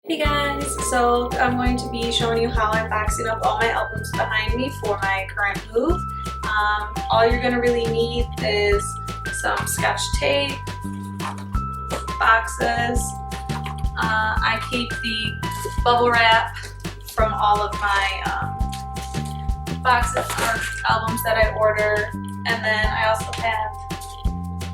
Hey guys, so I'm going to be showing you how I'm boxing up all my albums behind me for my current move. All you're going to really need is some Scotch tape, boxes. I keep the bubble wrap from all of my boxes or albums that I order, and then I also have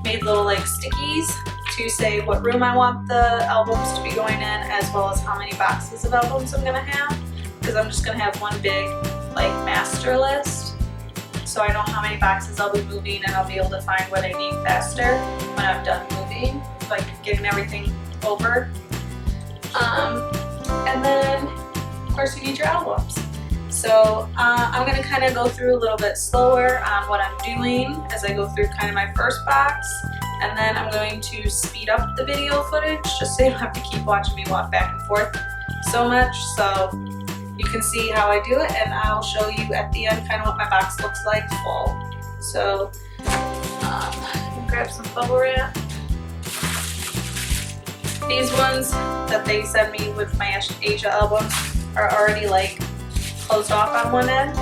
made little like stickies to say what room I want the albums to be going in, as well as how many boxes of albums I'm gonna have, because I'm just gonna have one big like master list, so I know how many boxes I'll be moving and I'll be able to find what I need faster when I'm done moving, like getting everything over. And then of course you need your albums. So I'm going to kind of go through a little bit slower on what I'm doing as I go through kind of my first box, and then I'm going to speed up the video footage just so you don't have to keep watching me walk back and forth so much, so you can see how I do it, and I'll show you at the end kind of what my box looks like full. So grab some bubble wrap. These ones that they send me with my Asia albums are already like closed off on one end,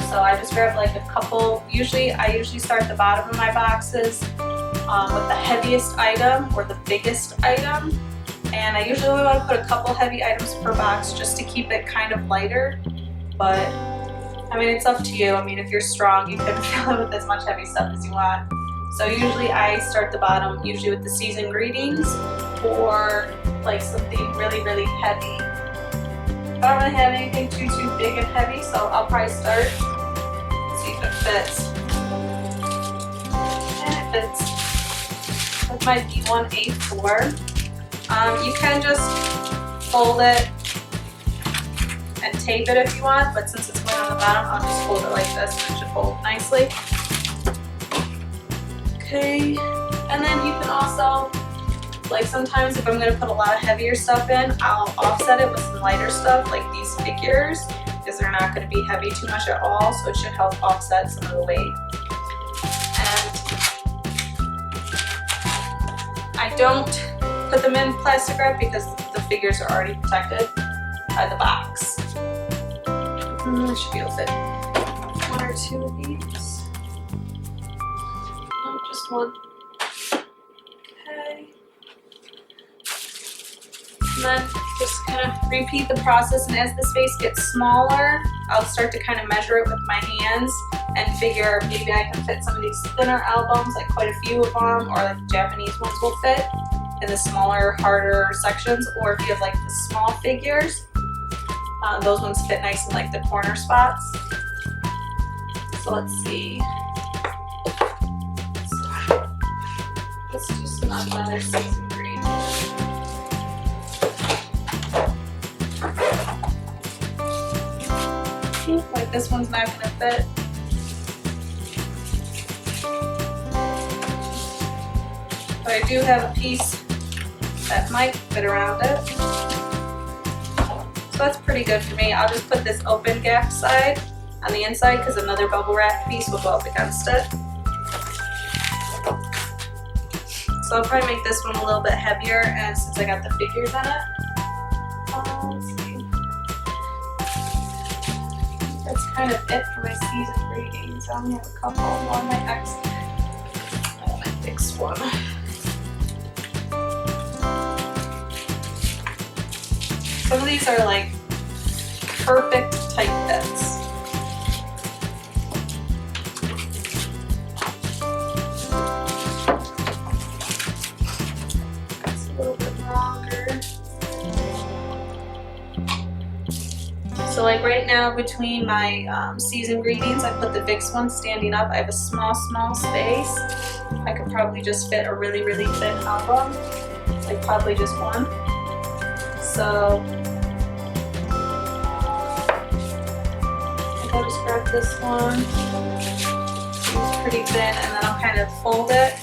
so I just grab like a couple. I usually start the bottom of my boxes with the heaviest item or the biggest item, and I usually want to put a couple heavy items per box just to keep it kind of lighter, but I mean it's up to you. I mean if you're strong you can fill it with as much heavy stuff as you want. So usually I start the bottom usually with the season greetings or like something really heavy. I don't really have anything too big and heavy, so I'll probably start, see if it fits. And it fits with my D1A4. You can just fold it and tape it if you want, but since it's going on the bottom, I'll just fold it like this and it should fold nicely. Okay, and then you can also, like sometimes if I'm going to put a lot of heavier stuff in, I'll offset it with some lighter stuff like these figures, because they're not going to be heavy too much at all, so it should help offset some of the weight. And I don't put them in plastic wrap because the figures are already protected by the box. I should be able to fit one or two of these. No, just one. Okay. And then just kind of repeat the process, and as the space gets smaller, I'll start to kind of measure it with my hands and figure maybe I can fit some of these thinner albums, like quite a few of them, or like the Japanese ones will fit in the smaller, harder sections, or if you have like the small figures, those ones fit nice in like the corner spots. So let's see. Let's do some another season green. Like this one's not going to fit. But I do have a piece that might fit around it. So that's pretty good for me. I'll just put this open gap side on the inside because another bubble wrap piece will go up against it. So I'll probably make this one a little bit heavier, and since I got the figures in it. Let's see. That's kind of it for my season greetings. I only have a couple on my my fixed one. Some of these are like perfect tight fits. It's a little bit longer. So like right now between my season greetings, I put the Vicks one standing up. I have a small space. I could probably just fit a really thin album, like probably just one. So I'll just grab this one. It's pretty thin, and then I'll kind of fold it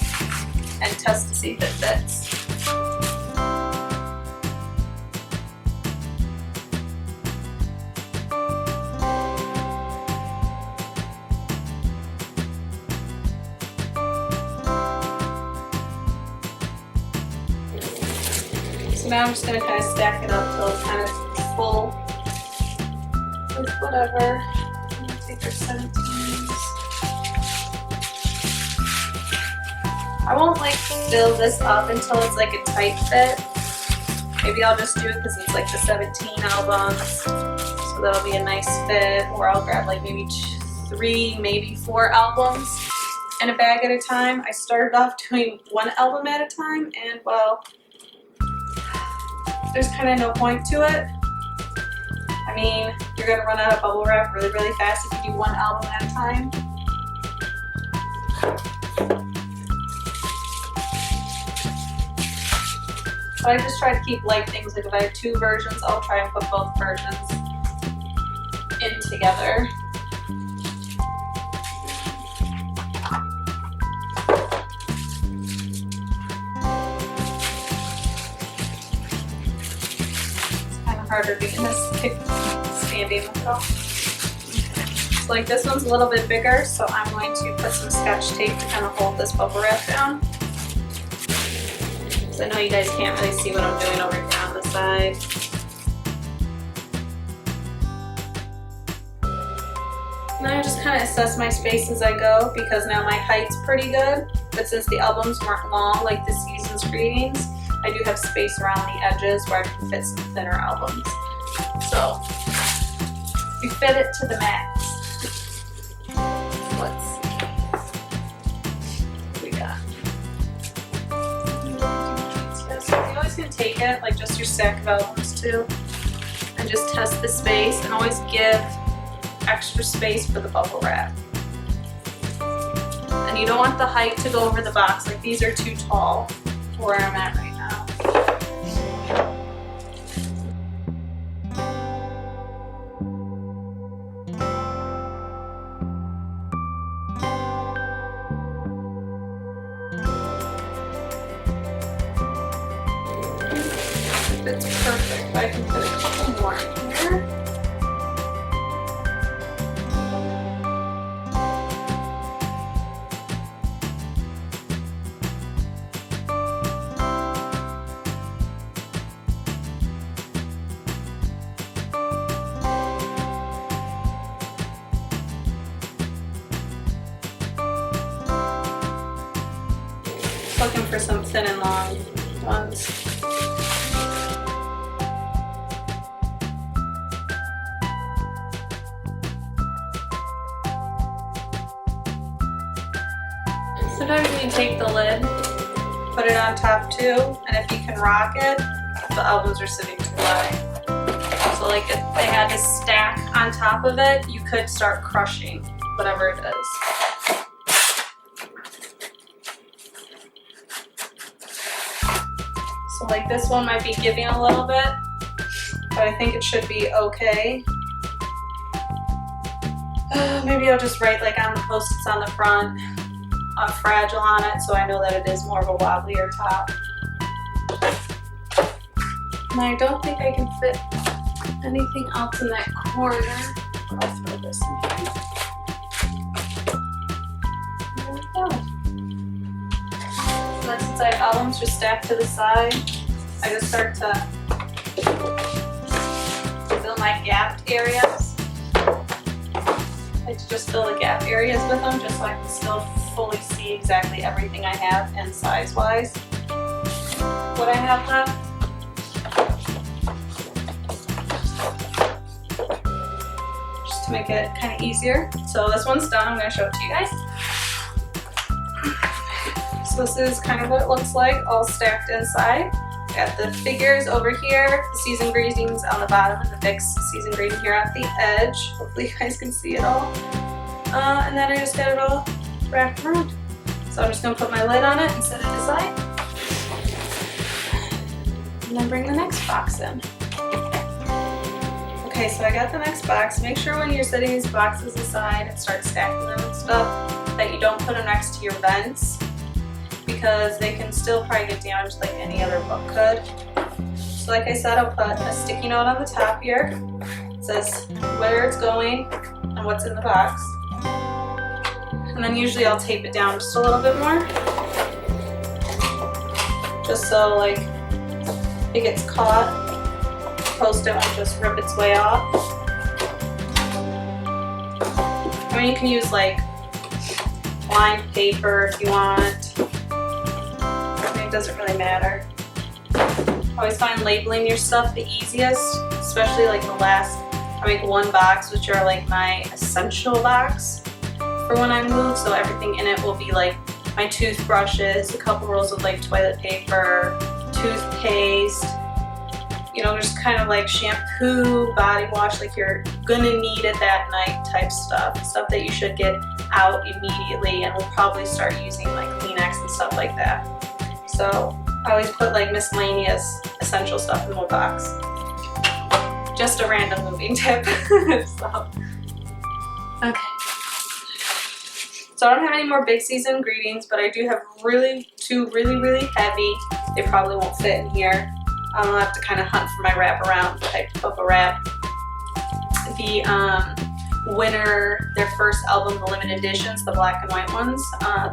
and test to see if it fits. now I'm just gonna kind of stack it up till it's kind of full with whatever. I'm gonna take our 17s. I won't like fill this up until it's like a tight fit. Maybe I'll just do it because it's like the 17 albums, so that'll be a nice fit. Or I'll grab like maybe 3, maybe 4 albums in a bag at a time. I started off doing 1 album at a time, and well, there's kind of no point to it. I mean, you're gonna run out of bubble wrap really, really fast if you do 1 album at a time. So I just try to keep light things. Like if I have 2 versions, I'll try and put both versions in together. Harder being this standing with it all. So like this one's a little bit bigger, so I'm going to put some Scotch tape to kind of hold this bubble wrap down. So I know you guys can't really see what I'm doing over here on the side. Now I just kind of assess my space as I go, because now my height's pretty good, but since the albums weren't long like the Season's Greetings, I do have space around the edges where I can fit some thinner albums. So we fit it to the max. Let's see what we got. So you always can take it, like just your stack of albums too, and just test the space, and always give extra space for the bubble wrap. And you don't want the height to go over the box, like these are too tall for where I'm at right now. It's perfect, but I can put a couple more in here. Looking for some thin and long ones. Sometimes when you take the lid, put it on top too, and if you can rock it, the albums are sitting too high. So like if they had this stack on top of it, you could start crushing whatever it is. So like this one might be giving a little bit, but I think it should be okay. Maybe I'll just write like on the post-its on the front, fragile on it, so I know that it is more of a wobblier top. And I don't think I can fit anything else in that corner. I'll throw this in here. There we go. So then since I have albums just stacked to the side, I just start to fill my gapped areas. I like to just fill the gap areas with them just so I can still fully see exactly everything I have and size-wise what I have left. Just to make it kind of easier. So this one's done. I'm going to show it to you guys. So this is kind of what it looks like, all stacked inside. Got the figures over here, the Season Greetings on the bottom, and the big Season Greeting here at the edge. Hopefully you guys can see it all. And then I just got it all wrapped around. So I'm just going to put my lid on it and set it aside. And then bring the next box in. Okay, so I got the next box. Make sure when you're setting these boxes aside and start stacking them and stuff that you don't put them next to your vents, because they can still probably get damaged like any other book could. So like I said, I'll put a sticky note on the top here. It says where it's going and what's in the box. And then usually I'll tape it down just a little bit more. Just so like it gets caught, post-it won't just rip its way off. I mean, you can use like lined paper if you want. I mean, it doesn't really matter. I always find labeling your stuff the easiest, especially like the last, I make one box, which are like my essential box for when I move, so everything in it will be like my toothbrushes, a couple rolls of like toilet paper, toothpaste, you know, just kind of like shampoo, body wash, like you're gonna need it that night type stuff that you should get out immediately, and we'll probably start using like Kleenex and stuff like that. So I always put like miscellaneous essential stuff in one box. Just a random moving tip. So, okay. So I don't have any more big season ingredients, but I do have two really heavy. They probably won't fit in here. I'll have to kind of hunt for my wraparound type of a wrap. The Winner, their first album, the limited editions, the black and white ones,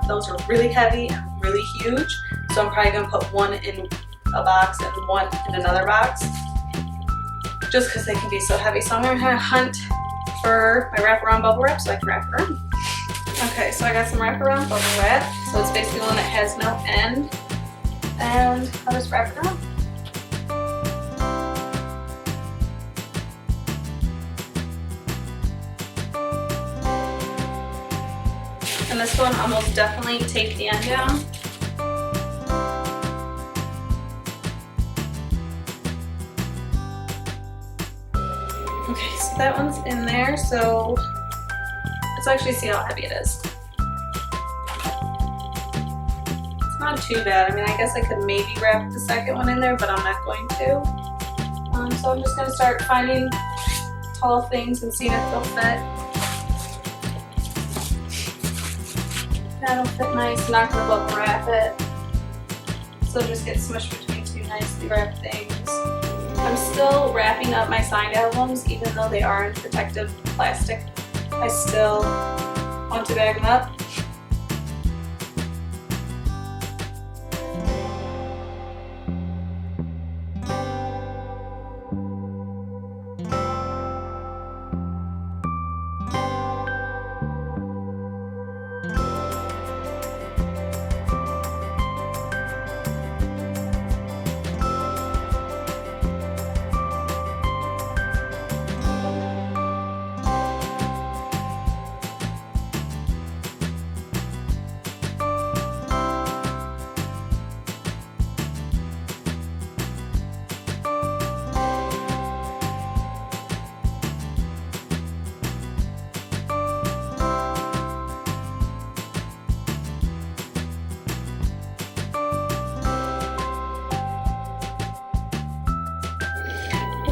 those are really heavy and really huge. So I'm probably gonna put one in a box and one in another box, just because they can be so heavy. So I'm gonna hunt for my wraparound bubble wrap so I can wrap it around. Okay, so I got some wraparound bubble wrap. So it's basically one that has no end, and I'll just wrap it around. And this one, I'll most definitely tape the end down. Okay, so that one's in there, so let's actually see how heavy it is. It's not too bad. I mean, I guess I could maybe wrap the second one in there, but I'm not going to. So I'm just going to start finding tall things and seeing if they'll fit. That'll fit nice. I'm not going to bubble wrap it. So just get smushed between two nicely wrapped things. I'm still wrapping up my signed albums, even though they are in protective plastic. I still want to bag them up.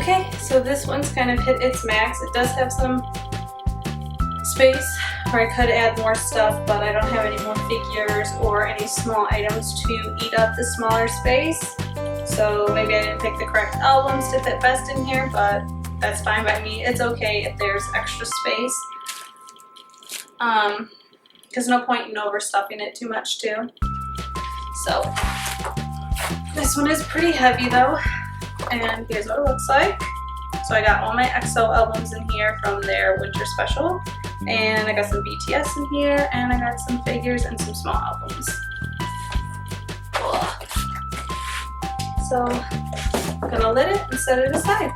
Okay, so this one's kind of hit its max. It does have some space where I could add more stuff, but I don't have any more figures or any small items to eat up the smaller space. So maybe I didn't pick the correct albums to fit best in here, but that's fine by me. It's okay if there's extra space. Because no point in overstuffing it too much too. So this one is pretty heavy though. And here's what it looks like. So I got all my EXO albums in here from their winter special, and I got some BTS in here, and I got some figures and some small albums. Ugh. So I'm gonna lid it and set it aside.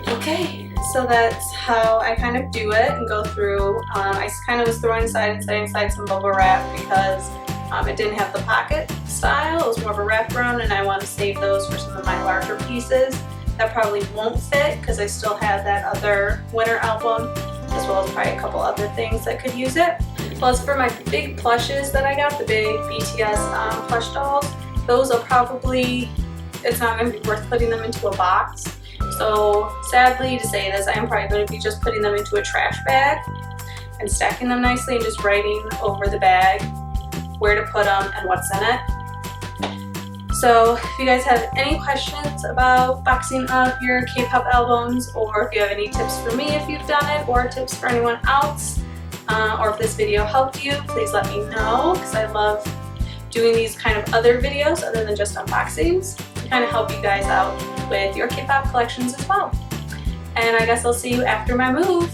Okay, so that's how I kind of do it and go through. I kind of was throwing aside and setting aside some bubble wrap because it didn't have the pocket style. It was more of a wraparound, and I want to save those for some of my larger pieces that probably won't fit because I still have that other winter album, as well as probably a couple other things that could use it. Plus for my big plushes that I got, the big BTS plush dolls, those are probably, it's not going to be worth putting them into a box. So sadly to say this, I am probably going to be just putting them into a trash bag and stacking them nicely and just writing over the bag where to put them and what's in it. So if you guys have any questions about boxing up your K-pop albums, or if you have any tips for me if you've done it, or tips for anyone else, or if this video helped you, please let me know, because I love doing these kind of other videos other than just unboxings. kind of help you guys out with your K-pop collections as well. And I guess I'll see you after my move.